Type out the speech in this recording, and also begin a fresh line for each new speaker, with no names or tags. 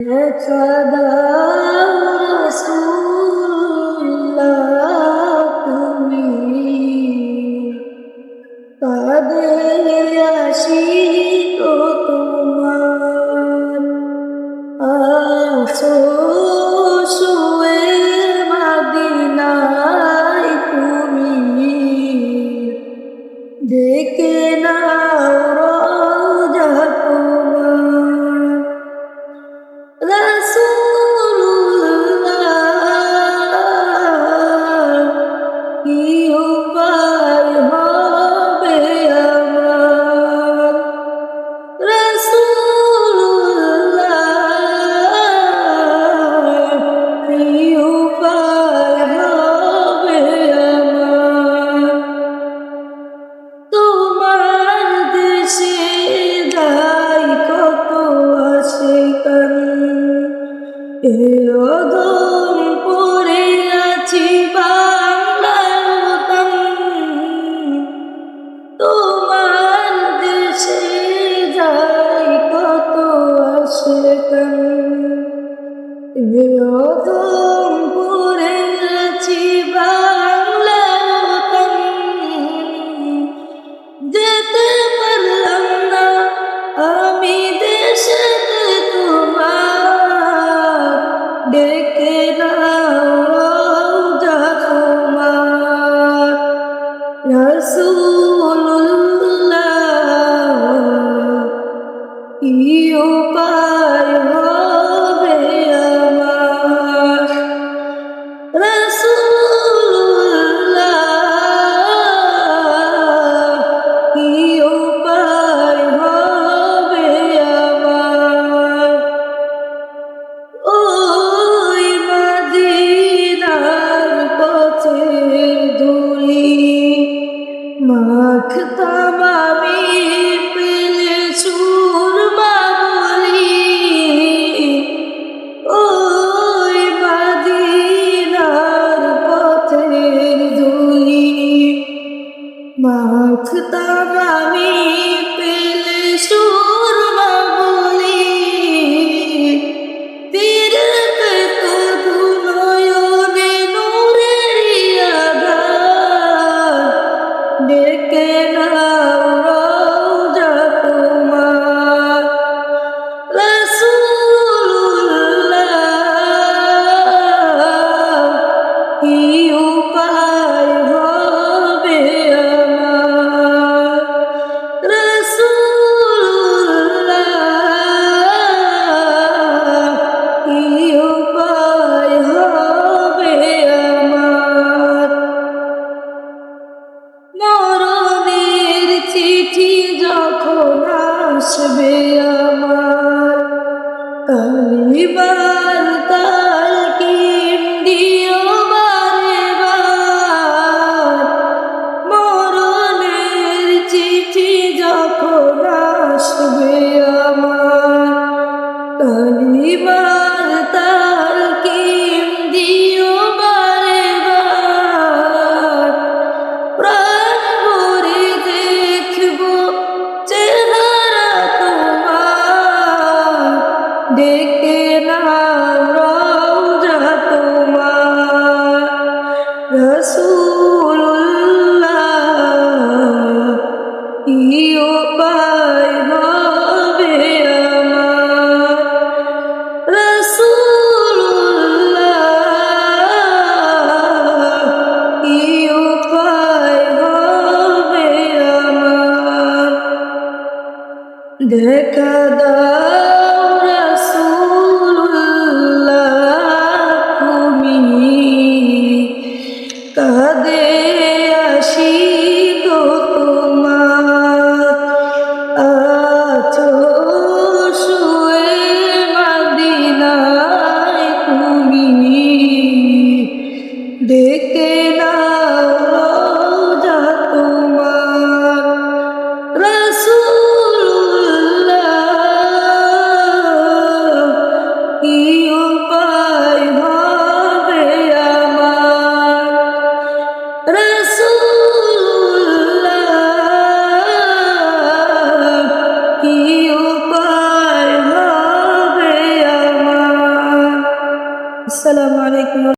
একদা রাসূলুল্লাহ তুমি কাঁদে আশিক তোমার আছো শুয়ে মদিনায় তুমি ডেকে নাও রওজা তোমার রাসূলুল্লাহ কি উপায় হবে আমার রাসূলুল্লাহ কি উপায় হবে আমার তোমার দেশে যাই কত আশিকান এ অদম পড়ে আছি বাংলার মতন তোমার দেশে যাই কত আশিকান এ অদম পড়ে আছি বাংলার মতন যেতে পারলাম না আমি দেশেতে তোমার ডেকে নাও রওজা তোমার রাসূলুল্লাহ কি উপায় হবে আমার রাসূলুল্লাহ কি উপায় হবে আমার ওই মদিনার পথের ধুলি মাখতাম আমি পেলে সুরমা বলি ওই মদিনার পথের ধুলি মাখতাম আমি পেলে সুরমা বলি ফিরে পেত দুনয়নে নূরের আধার ডেকে নাও রওজা তোমার রাসূলুল্লাহ কি উপায় হবে আমার রাসূলুল্লাহ কি উপায় হবে আমার মরণের চিঠি যখন আসবে আমার কালিবার তালকিন দিও বারে বার মরণের চিঠি যখন আসবে আমার কালিবার তালকিন দিও বারে বার প্রাণ ভরে দেখব চেহারা তোমার ডেকে নাও রওজা তোমার রাসূলুল্লাহ কি উপায় হবে আমার রাসূলুল্লাহ কি উপায় হবে আমার দেখা দাও রাসূলুল্লাহ তুমি কাঁদে আশিক তোমার আছো শুয়ে মদিনায় তুমি ডেকে নাও রওজা তোমার রাসূলুল্লাহ আসসালামু আলাইকুম।